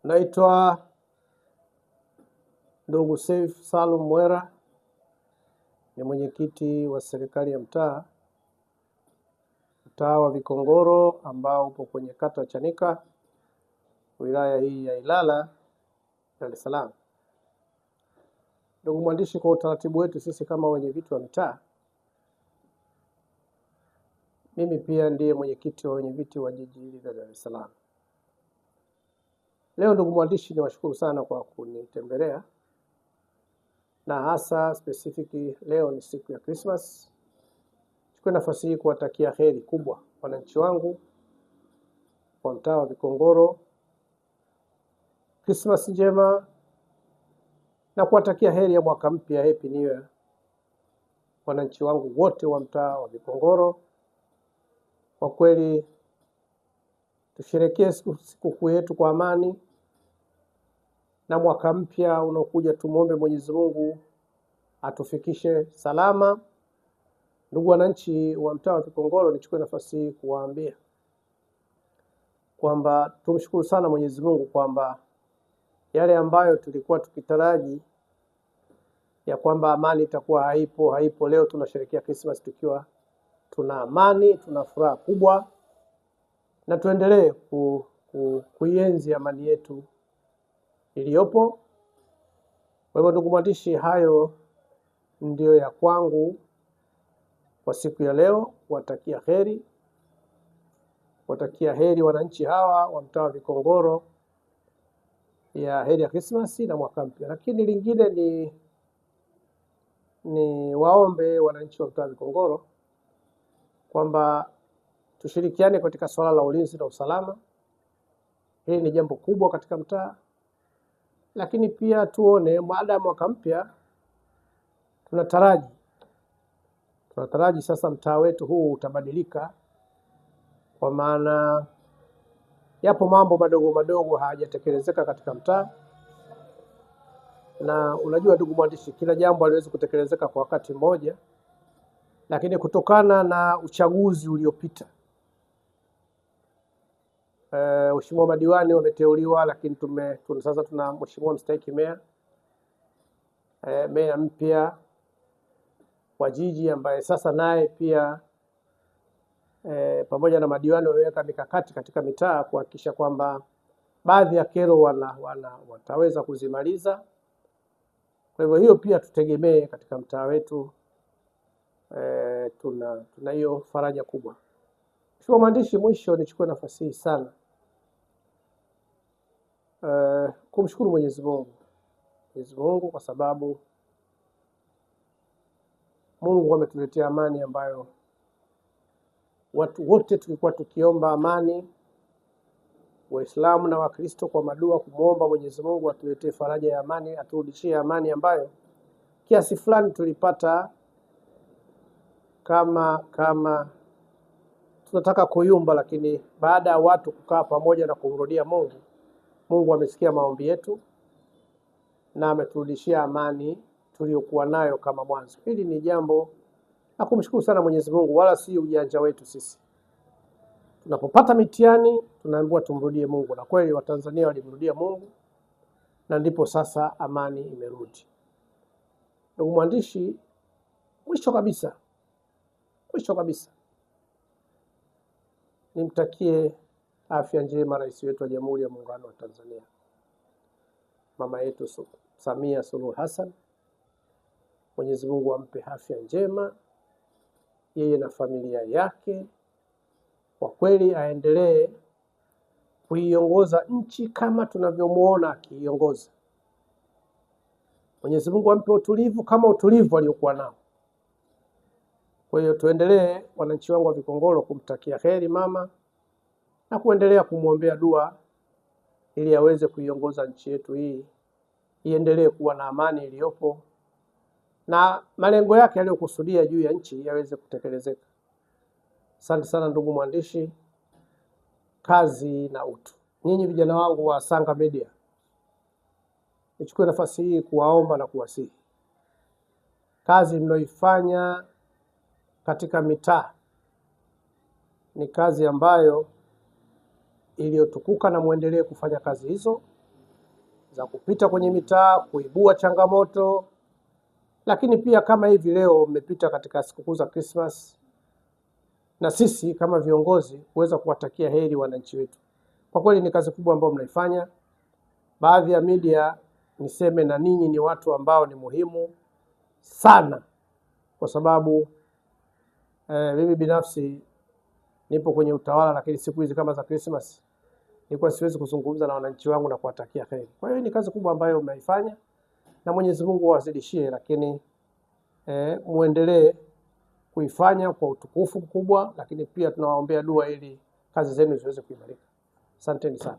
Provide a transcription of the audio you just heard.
Naitwa ndugu Seif Salum Mwera, ni mwenyekiti wa serikali ya mtaa wa Vikongoro ambao upo kwenye kata Chanika, wilaya hii ya Ilala, Dar es Salaam. Ndugu mwandishi, kwa utaratibu wetu sisi kama wenyeviti wa mitaa, mimi pia ndiye mwenyekiti wa wenyeviti wa jiji hili la Dar es Salaam. Leo ndugu mwandishi, niwashukuru sana kwa kunitembelea, na hasa specifically leo ni siku ya Christmas. Chukua nafasi hii kuwatakia heri kubwa wananchi wangu wa mtaa wa Vikongoro, Christmas njema, na kuwatakia heri ya mwaka mpya, happy new year, wananchi wangu wote wa mtaa wa Vikongoro. Kwa kweli tusherekee sikukuu yetu kwa amani, na mwaka mpya unaokuja tumuombe Mwenyezi Mungu atufikishe salama. Ndugu wananchi wa mtaa wa Vikongoro, nichukue nafasi hii kuwaambia kwamba tumshukuru sana Mwenyezi Mungu kwamba yale ambayo tulikuwa tukitaraji ya kwamba amani itakuwa haipo, leo tunasherehekea Christmas tukiwa tuna amani, tuna furaha kubwa, na tuendelee kuienzi amani yetu iliyopo. Kwa hivyo ndugu mwandishi, hayo ndio ya kwangu kwa siku ya leo. Watakia heri wananchi hawa wa mtaa wa Vikongoro, ya heri ya Christmas na mwaka mpya. Lakini lingine ni waombe wananchi wa mtaa wa Vikongoro kwamba tushirikiane katika swala la ulinzi na usalama. Hili ni jambo kubwa katika mtaa, lakini pia tuone baada ya mwaka mpya tunataraji sasa mtaa wetu huu utabadilika, kwa maana yapo mambo madogo hayajatekelezeka katika mtaa. Na unajua ndugu mwandishi, kila jambo haliwezi kutekelezeka kwa wakati mmoja, lakini kutokana na uchaguzi uliopita, mheshimiwa madiwani wameteuliwa, lakini sasa tuna mheshimiwa mstahiki meya mpya wa jiji ambaye sasa naye pia pamoja na madiwani wameweka mikakati katika mitaa kuhakikisha kwamba baadhi ya kero wataweza kuzimaliza. Kwa hivyo hiyo pia tutegemee katika mtaa wetu, tuna hiyo faraja kubwa. Mheshimiwa mwandishi, mwisho nichukue nafasi hii sana kumshukuru Mwenyezi Mungu kwa sababu Mungu ametuletea amani ambayo watu wote tulikuwa tukiomba amani, Waislamu na Wakristo, kwa madua kumuomba Mwenyezi Mungu atuletee faraja ya amani, aturudishie amani ambayo kiasi fulani tulipata kama tunataka kuyumba, lakini baada ya watu kukaa pamoja na kumrudia Mungu amesikia maombi yetu na ameturudishia amani tuliyokuwa nayo kama mwanzo. Hili ni jambo la kumshukuru sana Mwenyezi Mungu, wala si ujanja wetu sisi. Tunapopata mitihani tunaambiwa tumrudie Mungu, na kweli Watanzania walimrudia Mungu na ndipo sasa amani imerudi. Ndugu mwandishi, mwisho kabisa nimtakie afya njema rais wetu wa Jamhuri ya Muungano wa Tanzania, mama yetu Samia Suluhu Hassan. Mwenyezi Mungu ampe afya njema yeye na familia yake. Kwa kweli aendelee kuiongoza nchi kama tunavyomuona akiiongoza. Mwenyezi Mungu ampe utulivu kama utulivu aliokuwa nao. Kwa hiyo tuendelee, wananchi wangu wa Vikongoro, kumtakia heri mama na kuendelea kumwombea dua ili aweze kuiongoza nchi yetu hii iendelee kuwa na amani iliyopo na malengo yake aliyokusudia juu ya nchi yaweze kutekelezeka. Asante sana ndugu mwandishi, kazi na utu. Nyinyi vijana wangu wa Sanga Media, nichukue nafasi hii kuwaomba na kuwasihi, kazi mnayoifanya katika mitaa ni kazi ambayo iliyotukuka, na muendelee kufanya kazi hizo. za kupita kwenye mitaa, kuibua changamoto, lakini pia kama hivi leo mmepita katika sikukuu za Christmas, na sisi kama viongozi kuweza kuwatakia heri wananchi wetu. Kwa kweli ni kazi kubwa ambayo mnaifanya. Baadhi ya media, niseme na ninyi, ni watu ambao ni muhimu sana, kwa sababu mimi binafsi nipo kwenye utawala, lakini siku hizi kama za Christmas nilikuwa siwezi kuzungumza na wananchi wangu na kuwatakia heri. Kwa hiyo ni kazi kubwa ambayo mnaifanya, na Mwenyezi Mungu awazidishie, lakini muendelee kuifanya kwa utukufu mkubwa, lakini pia tunawaombea dua ili kazi zenu ziweze kuimarika. Asanteni sana.